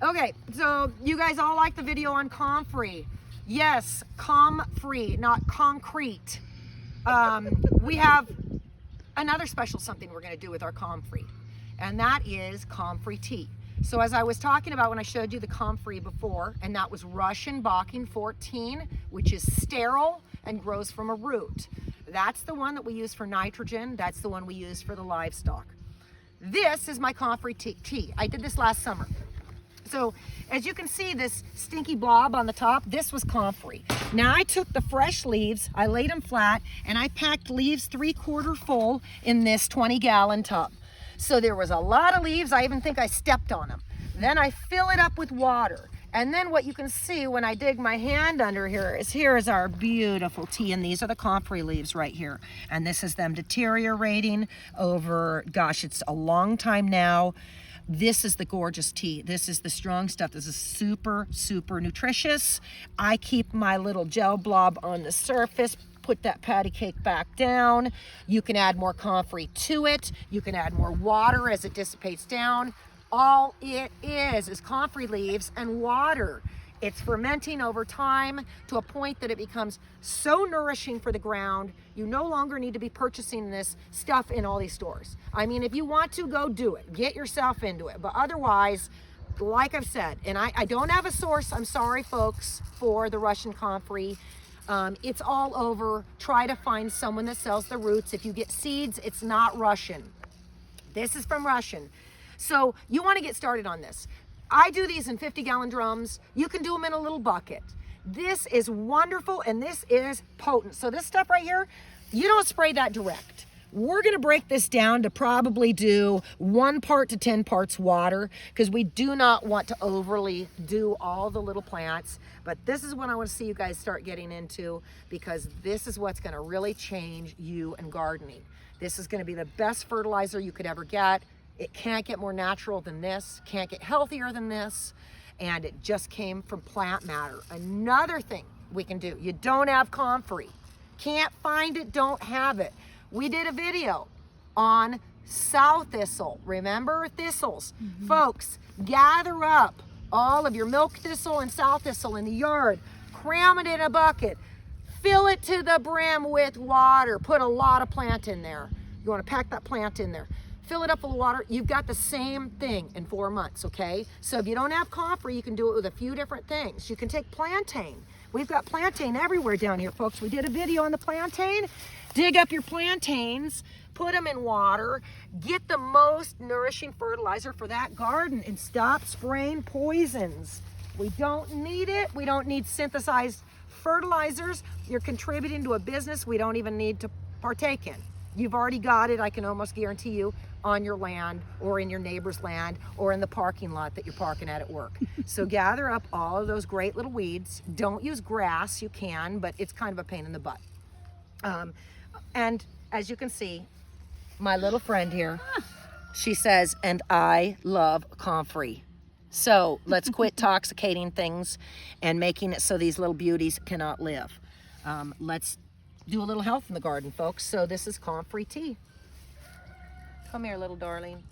Okay, so you guys all like the video on Comfrey. Yes, Comfrey, not concrete. We have another special something we're going to do with our Comfrey, and that is Comfrey tea. So as I was talking about when I showed you the Comfrey before, and that was Russian Bocking 14, which is sterile and grows from a root. That's the one that we use for nitrogen. That's the one we use for the livestock. This is my Comfrey tea. I did this last summer. So as you can see, this stinky blob on the top, this was Comfrey. Now I took the fresh leaves, I laid them flat, and I packed leaves 3/4 full in this 20-gallon tub. So there was a lot of leaves. I even think I stepped on them. Then I fill it up with water. And then what you can see when I dig my hand under here is our beautiful tea. And these are the Comfrey leaves right here. And this is them deteriorating over, gosh, it's a long time now. This is the gorgeous tea. This is the strong stuff. This is super, super nutritious. I keep my little gel blob on the surface, put that patty cake back down. You can add more Comfrey to it. You can add more water as it dissipates down. All it is Comfrey leaves and water. It's fermenting over time to a point that it becomes so nourishing for the ground, you no longer need to be purchasing this stuff in all these stores. I mean, if you want to, go do it. Get yourself into it. But otherwise, like I've said, and I don't have a source, I'm sorry, folks, for the Russian Comfrey. It's all over. Try to find someone that sells the roots. If you get seeds, it's not Russian. This is from Russian. So you want to get started on this. I do these in 50-gallon drums. You can do them in a little bucket. This is wonderful and this is potent. So this stuff right here, you don't spray that direct. We're going to break this down to probably do 1 part to 10 parts water because we do not want to overly do all the little plants. But this is what I want to see you guys start getting into because this is what's going to really change you and gardening. This is going to be the best fertilizer you could ever get. It can't get more natural than this, can't get healthier than this, and it just came from plant matter. Another thing we can do, you don't have Comfrey. Can't find it, don't have it. We did a video on sow thistle. Remember thistles? Folks, gather up all of your milk thistle and sow thistle in the yard, cram it in a bucket, fill it to the brim with water, put a lot of plant in there. You want to pack that plant in there. Fill it up full of water. You've got the same thing in 4 months, okay? So if you don't have Comfrey, you can do it with a few different things. You can take plantain. We've got plantain everywhere down here, folks. We did a video on the plantain. Dig up your plantains, put them in water, get the most nourishing fertilizer for that garden and stop spraying poisons. We don't need it. We don't need synthesized fertilizers. You're contributing to a business we don't even need to partake in. You've already got it, I can almost guarantee you, on your land or in your neighbor's land or in the parking lot that you're parking at work. So gather up all of those great little weeds. Don't use grass, you can, but it's kind of a pain in the butt. And as you can see, my little friend here, she says, and I love Comfrey. So let's quit toxicating things and making it so these little beauties cannot live. Let's do a little health in the garden, folks. So this is Comfrey tea. Come here, little darling.